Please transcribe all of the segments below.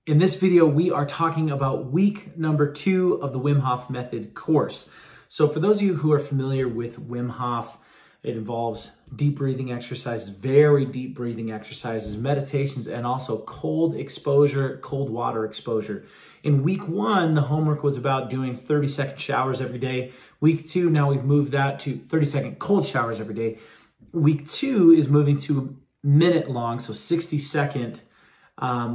In this video, we are talking about week number 2 of the Wim Hof Method course. So for those of you who are familiar with Wim Hof, it involves deep breathing exercises, very deep breathing exercises, meditations, and also cold exposure, cold water exposure. In week 1, the homework was about doing 30-second showers every day. Week 2, now we've moved that to 30-second cold showers every day. Week 2 is moving to minute long, so 60-second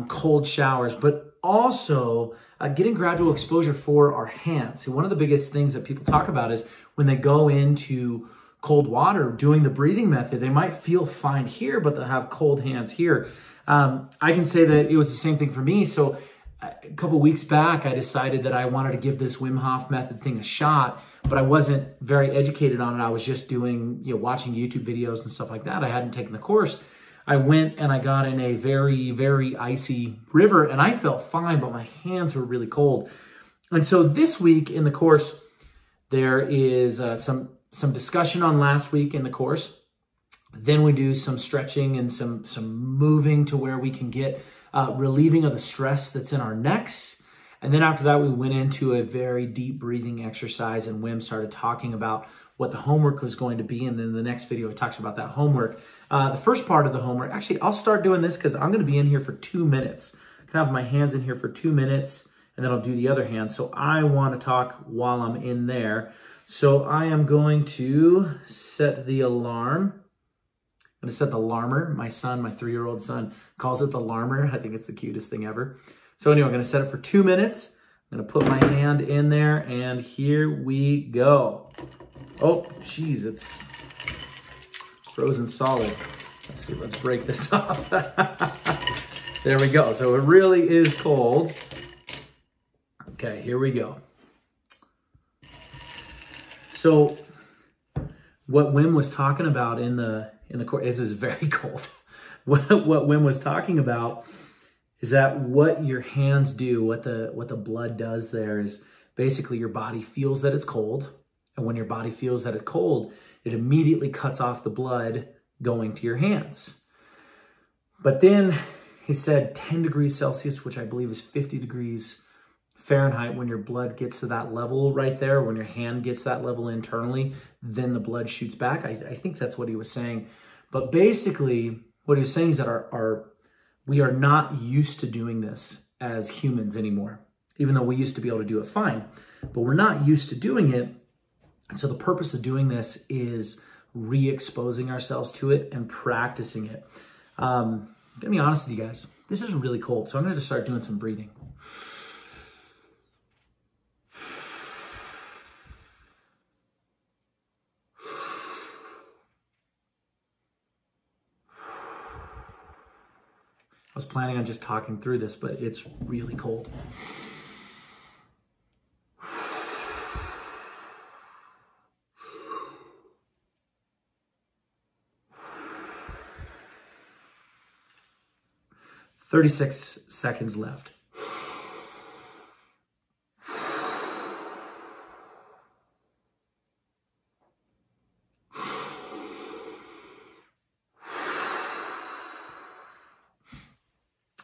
cold showers, but also getting gradual exposure for our hands. So one of the biggest things that people talk about is when they go into cold water doing the breathing method, they might feel fine here, but they'll have cold hands here. I can say that it was the same thing for me. So a couple weeks back, I decided that I wanted to give this Wim Hof Method thing a shot, but I wasn't very educated on it. I was just doing, watching YouTube videos and stuff like that. I hadn't taken the course. I went and I got in a very, very icy river and I felt fine, but my hands were really cold. And so this week in the course, there is some discussion on last week in the course. Then we do some stretching and some moving to where we can get relieving of the stress that's in our necks. And then after that, we went into a very deep breathing exercise and Wim started talking about what the homework was going to be. And then the next video, it talks about that homework. The first part of the homework, actually, I'll start doing this because I'm going to be in here for 2 minutes. I can have my hands in here for 2 minutes and then I'll do the other hand. So I want to talk while I'm in there. So I am going to set the alarm. I'm going to set the alarmer. My son, my 3-year-old son, calls it the alarmer. I think it's the cutest thing ever. So anyway, I'm going to set it for 2 minutes. I'm going to put my hand in there and here we go. Oh, geez, it's frozen solid. Let's see, let's break this off. There we go. So it really is cold. Okay, here we go. So what Wim was talking about in the course, this is very cold. What Wim was talking about is that what your hands do, what the blood does there is basically your body feels that it's cold. And when your body feels that it's cold, it immediately cuts off the blood going to your hands. But then he said 10 degrees Celsius, which I believe is 50 degrees Fahrenheit, when your blood gets to that level right there, when your hand gets that level internally, then the blood shoots back. I think that's what he was saying. But basically, what he was saying is that we are not used to doing this as humans anymore, even though we used to be able to do it fine. But we're not used to doing it. So the purpose of doing this is re-exposing ourselves to it and practicing it. I'm gonna be honest with you guys, this is really cold. So I'm gonna just start doing some breathing. I was planning on just talking through this, but it's really cold. 36 seconds left.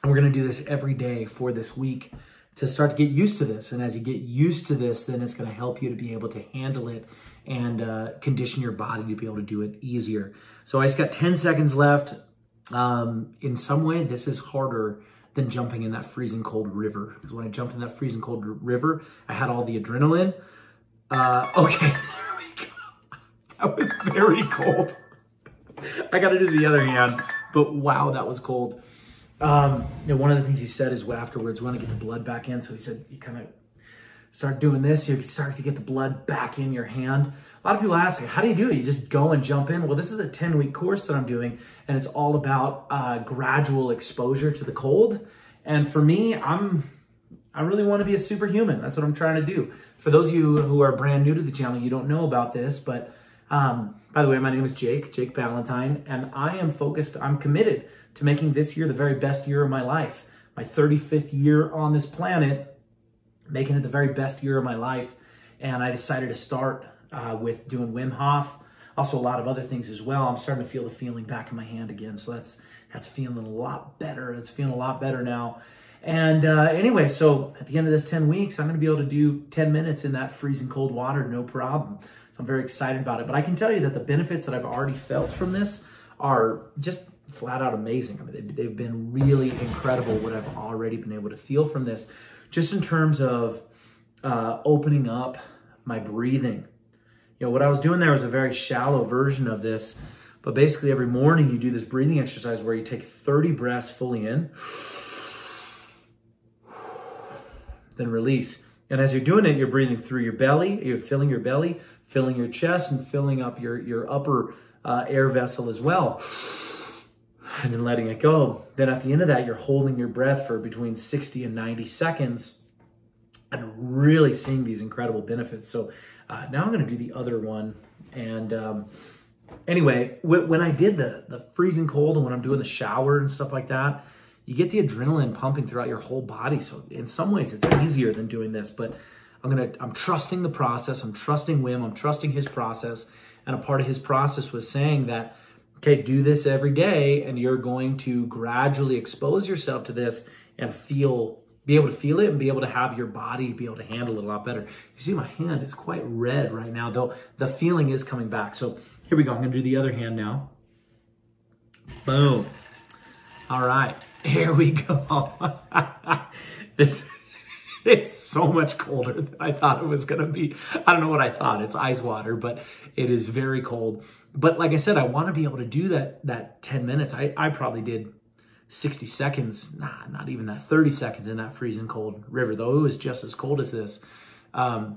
And we're going to do this every day for this week to start to get used to this. And as you get used to this, then it's going to help you to be able to handle it and condition your body to be able to do it easier. So I just got 10 seconds left. In some way, this is harder than jumping in that freezing cold river. Because when I jumped in that freezing cold river, I had all the adrenaline. Okay, there we go. That was very cold. I got to do the other hand, but wow, that was cold. One of the things he said is afterwards, we want to get the blood back in. So he said, you kind of start doing this, you start to get the blood back in your hand. A lot of people ask, how do you do it? You just go and jump in. Well, this is a 10-week course that I'm doing, and it's all about gradual exposure to the cold. And for me, I really want to be a superhuman. That's what I'm trying to do. For those of you who are brand new to the channel, you don't know about this, but by the way, my name is Jake Ballentine, and I'm committed to making this year the very best year of my life. My 35th year on this planet, making it the very best year of my life. And I decided to start with doing Wim Hof, also a lot of other things as well. I'm starting to feel the feeling back in my hand again. So that's feeling a lot better. It's feeling a lot better now. And anyway, so at the end of this 10 weeks, I'm going to be able to do 10 minutes in that freezing cold water, no problem. So I'm very excited about it. But I can tell you that the benefits that I've already felt from this are just flat out amazing. I mean, they've been really incredible what I've already been able to feel from this, just in terms of opening up my breathing. You know, what I was doing there was a very shallow version of this, but basically every morning you do this breathing exercise where you take 30 breaths fully in, then release. And as you're doing it, you're breathing through your belly, you're filling your belly, filling your chest, and filling up your upper air vessel as well. And then letting it go. Then at the end of that, you're holding your breath for between 60 and 90 seconds and really seeing these incredible benefits. So now I'm going to do the other one. And anyway, when I did the freezing cold and when I'm doing the shower and stuff like that, you get the adrenaline pumping throughout your whole body. So in some ways it's easier than doing this, but I'm trusting the process. I'm trusting Wim. I'm trusting his process. And a part of his process was saying that, okay, do this every day and you're going to gradually expose yourself to this and be able to feel it and be able to have your body be able to handle it a lot better. You see my hand is quite red right now, though the feeling is coming back. So here we go. I'm going to do the other hand now. Boom. All right, here we go. It's so much colder than I thought it was going to be. I don't know what I thought. It's ice water, but it is very cold. But like I said, I want to be able to do that 10 minutes. I probably did 60 seconds, not even that, 30 seconds in that freezing cold river, though it was just as cold as this. But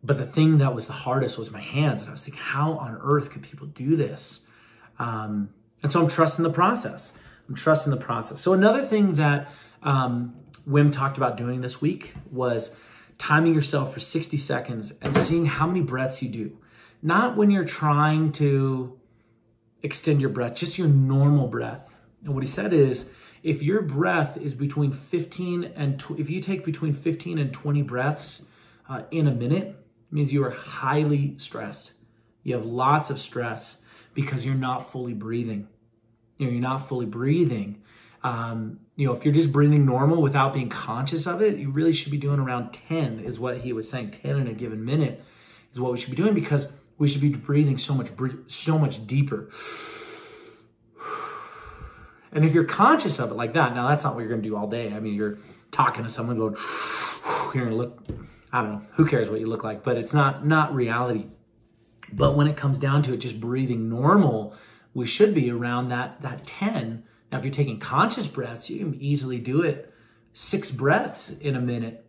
the thing that was the hardest was my hands. And I was thinking, how on earth could people do this? And so I'm trusting the process. I'm trusting the process. So another thing that Wim talked about doing this week was timing yourself for 60 seconds and seeing how many breaths you do. Not when you're trying to extend your breath, just your normal breath. And what he said is, if your breath is between 15 and if you take between 15 and 20 breaths in a minute, it means you are highly stressed. You have lots of stress because you're not fully breathing. You're not fully breathing. If you're just breathing normal without being conscious of it, you really should be doing around 10 is what he was saying. 10 in a given minute is what we should be doing, because we should be breathing so much deeper. And if you're conscious of it like that, now that's not what you're going to do all day. I mean, you're talking to someone going, you're going to look, I don't know, who cares what you look like, but it's not reality. But when it comes down to it, just breathing normal, we should be around that 10. Now, if you're taking conscious breaths, you can easily do it 6 breaths in a minute.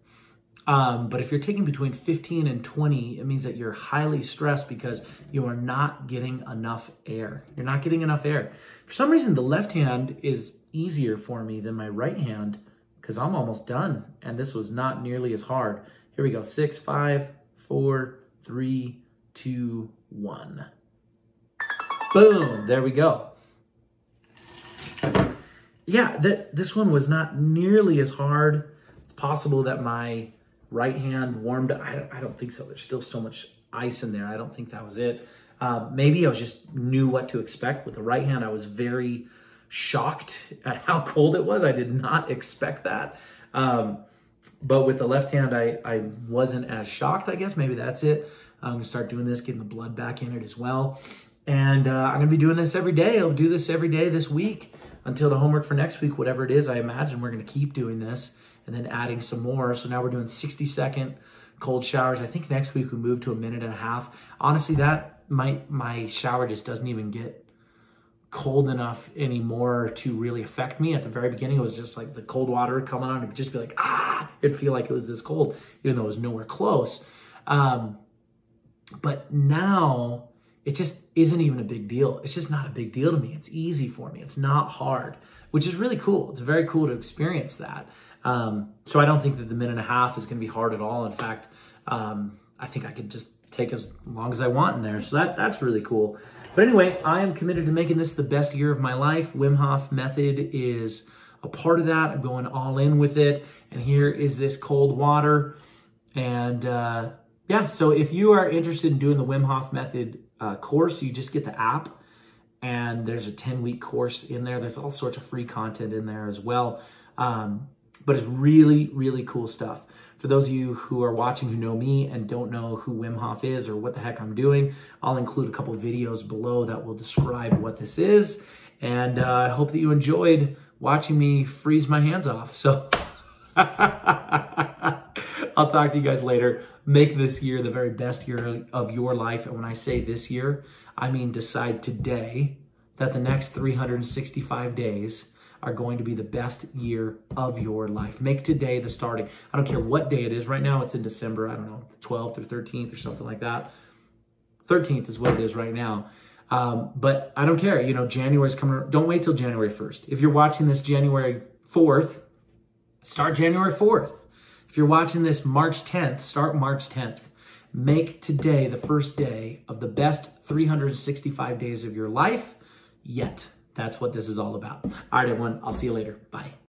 But if you're taking between 15 and 20, it means that you're highly stressed because you are not getting enough air. You're not getting enough air. For some reason, the left hand is easier for me than my right hand because I'm almost done. And this was not nearly as hard. Here we go. 6, 5, 4, 3, 2, 1. Boom. There we go. Yeah, this one was not nearly as hard. It's possible that my right hand warmed up. I don't think so. There's still so much ice in there. I don't think that was it. Maybe I just knew what to expect. With the right hand, I was very shocked at how cold it was. I did not expect that. But with the left hand, I wasn't as shocked, I guess. Maybe that's it. I'm going to start doing this, getting the blood back in it as well. And I'm going to be doing this every day. I'll do this every day this week until the homework for next week, whatever it is. I imagine we're going to keep doing this and then adding some more. So now we're doing 60-second cold showers. I think next week we move to 1.5 minutes. Honestly, that my shower just doesn't even get cold enough anymore to really affect me. At the very beginning, it was just like the cold water coming on. It would just be like, it'd feel like it was this cold, even though it was nowhere close. But now it just isn't even a big deal. It's just not a big deal to me. It's easy for me. It's not hard, which is really cool. It's very cool to experience that. So I don't think that the 1.5 minutes is going to be hard at all. In fact, I think I could just take as long as I want in there. So that's really cool. But anyway, I am committed to making this the best year of my life. Wim Hof Method is a part of that. I'm going all in with it. And here is this cold water. And yeah, so if you are interested in doing the Wim Hof Method course, you just get the app and there's a 10-week course in there. There's all sorts of free content in there as well. But it's really, really cool stuff. For those of you who are watching who know me and don't know who Wim Hof is or what the heck I'm doing, I'll include a couple of videos below that will describe what this is. And I hope that you enjoyed watching me freeze my hands off. So I'll talk to you guys later. Make this year the very best year of your life. And when I say this year, I mean decide today that the next 365 days are going to be the best year of your life. Make today the starting. I don't care what day it is. Right now it's in December, I don't know, 12th or 13th or something like that. 13th is what it is right now. But I don't care. You know, January's coming. Don't wait till January 1st. If you're watching this January 4th, start January 4th. If you're watching this March 10th, start March 10th. Make today the first day of the best 365 days of your life yet. That's what this is all about. All right, everyone. I'll see you later. Bye.